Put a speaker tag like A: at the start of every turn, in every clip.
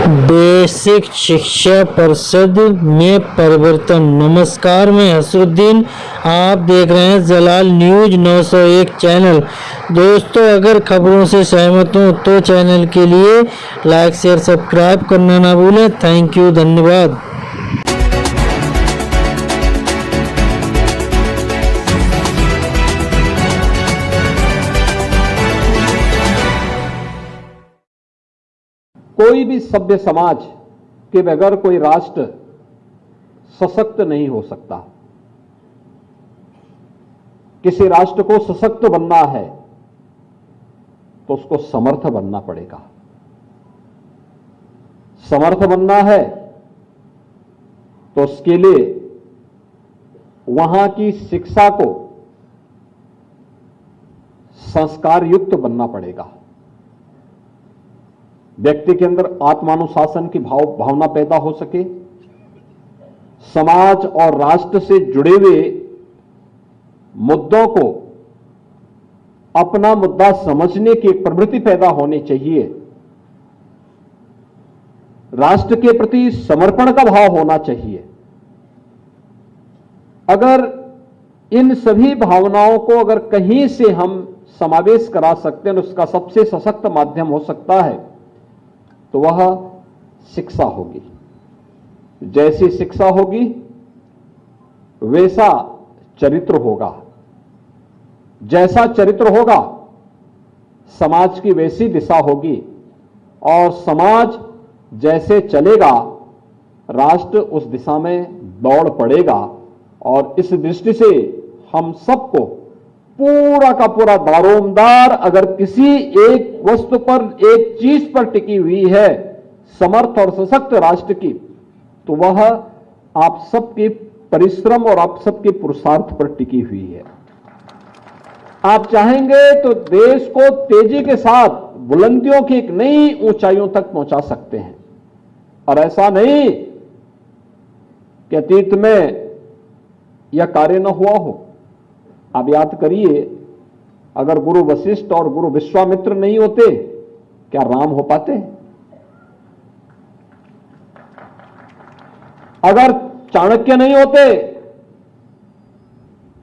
A: Basic शिक्षा परिषद में परिवर्तन। नमस्कार, मैं हसरुद्दीन, आप देख रहे हैं जलाल न्यूज 901 चैनल। दोस्तों, अगर खबरों से सहमत हो तो चैनल के लिए लाइक शेयर सब्सक्राइब करना ना भूलें। थैंक यू, धन्यवाद।
B: कोई भी सभ्य समाज के बगैर कोई राष्ट्र सशक्त नहीं हो सकता। किसी राष्ट्र को सशक्त बनना है तो उसको समर्थ बनना पड़ेगा। समर्थ बनना है तो उसके लिए वहां की शिक्षा को संस्कार युक्त बनना पड़ेगा। व्यक्ति के अंदर आत्मानुशासन की भावना पैदा हो सके, समाज और राष्ट्र से जुड़े हुए मुद्दों को अपना मुद्दा समझने की एक प्रवृत्ति पैदा होनी चाहिए। राष्ट्र के प्रति समर्पण का भाव होना चाहिए। अगर इन सभी भावनाओं को अगर कहीं से हम समावेश करा सकते हैं तो उसका सबसे सशक्त माध्यम हो सकता है तो वह शिक्षा होगी। जैसी शिक्षा होगी वैसा चरित्र होगा, जैसा चरित्र होगा समाज की वैसी दिशा होगी, और समाज जैसे चलेगा राष्ट्र उस दिशा में दौड़ पड़ेगा। और इस दृष्टि से हम सबको पूरा का पूरा दारोमदार अगर किसी एक वस्तु पर, एक चीज पर टिकी हुई है समर्थ और सशक्त राष्ट्र की, तो वह आप सबके परिश्रम और आप सबके पुरुषार्थ पर टिकी हुई है। आप चाहेंगे तो देश को तेजी के साथ बुलंदियों की एक नई ऊंचाइयों तक पहुंचा सकते हैं। और ऐसा नहीं कि अतीत में यह कार्य न हुआ हो। आप याद करिए, अगर गुरु वशिष्ठ और गुरु विश्वामित्र नहीं होते क्या राम हो पाते? अगर चाणक्य नहीं होते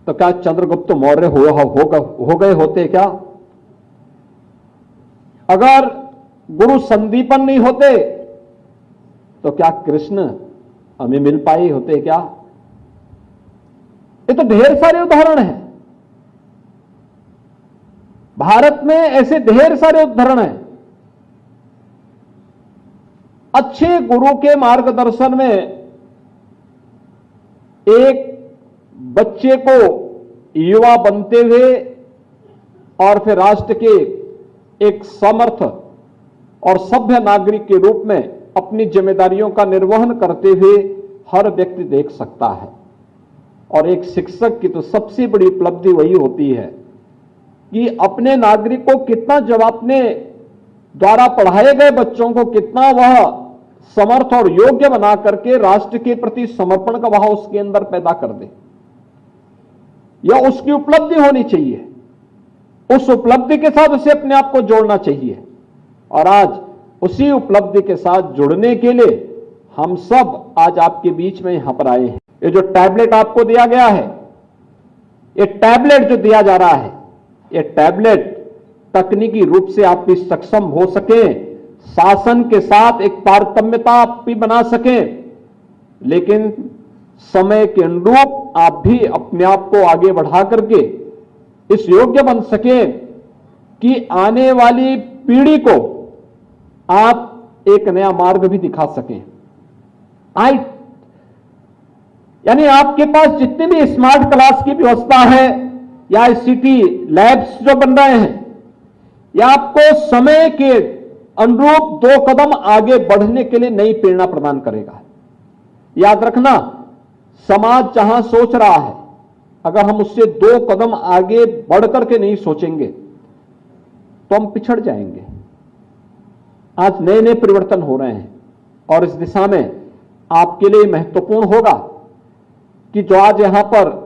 B: तो क्या चंद्रगुप्त मौर्य हो गए होते क्या? अगर गुरु संदीपन नहीं होते तो क्या कृष्ण हमें मिल पाए होते क्या? ये तो ढेर सारे उदाहरण हैं। भारत में ऐसे ढेर सारे उदाहरण हैं। अच्छे गुरु के मार्गदर्शन में एक बच्चे को युवा बनते हुए और फिर राष्ट्र के एक समर्थ और सभ्य नागरिक के रूप में अपनी जिम्मेदारियों का निर्वहन करते हुए हर व्यक्ति देख सकता है। और एक शिक्षक की तो सबसे बड़ी उपलब्धि वही होती है कि अपने नागरिक को कितना, जब अपने द्वारा पढ़ाए गए बच्चों को कितना वह समर्थ और योग्य बना करके राष्ट्र के प्रति समर्पण का भाव उसके अंदर पैदा कर दे। यह उसकी उपलब्धि होनी चाहिए। उस उपलब्धि के साथ उसे अपने आप को जोड़ना चाहिए। और आज उसी उपलब्धि के साथ जुड़ने के लिए हम सब आज आपके बीच में यहां पर आए हैं। ये जो टैबलेट आपको दिया गया है, ये टैबलेट जो दिया जा रहा है, ये टैबलेट तकनीकी रूप से आप भी सक्षम हो सके, शासन के साथ एक तारतम्यता आप भी बना सकें, लेकिन समय के अनुरूप आप भी अपने आप को आगे बढ़ा करके इस योग्य बन सके कि आने वाली पीढ़ी को आप एक नया मार्ग भी दिखा सकें। यानी आपके पास जितनी भी स्मार्ट क्लास की व्यवस्था है या ICT लैब्स जो बन रहे हैं, या आपको समय के अनुरूप 2 कदम आगे बढ़ने के लिए नई प्रेरणा प्रदान करेगा। याद रखना, समाज जहां सोच रहा है, अगर हम उससे 2 कदम आगे बढ़ करके नहीं सोचेंगे तो हम पिछड़ जाएंगे। आज नए नए परिवर्तन हो रहे हैं और इस दिशा में आपके लिए महत्वपूर्ण होगा कि जो आज यहां पर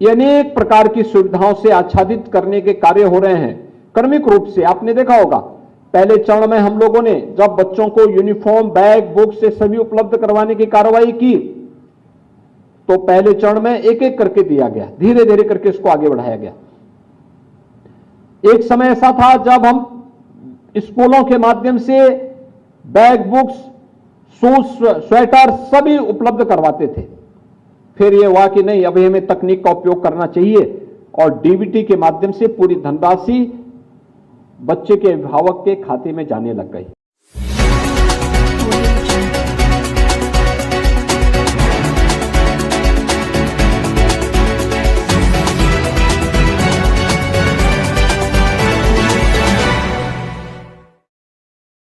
B: अनेक प्रकार की सुविधाओं से आच्छादित करने के कार्य हो रहे हैं, क्रमिक रूप से आपने देखा होगा पहले चरण में हम लोगों ने जब बच्चों को यूनिफॉर्म, बैग, बुक से सभी उपलब्ध करवाने की कार्रवाई की, तो पहले चरण में एक एक करके दिया गया, धीरे धीरे करके इसको आगे बढ़ाया गया। एक समय ऐसा था जब हम स्कूलों के माध्यम से बैग, बुक्स, शूज, स्वेटर सभी उपलब्ध करवाते थे। फिर यह हुआ कि नहीं, अभी हमें तकनीक का उपयोग करना चाहिए और डीबीटी के माध्यम से पूरी धनराशि बच्चे के अभिभावक के खाते में जाने लग गई।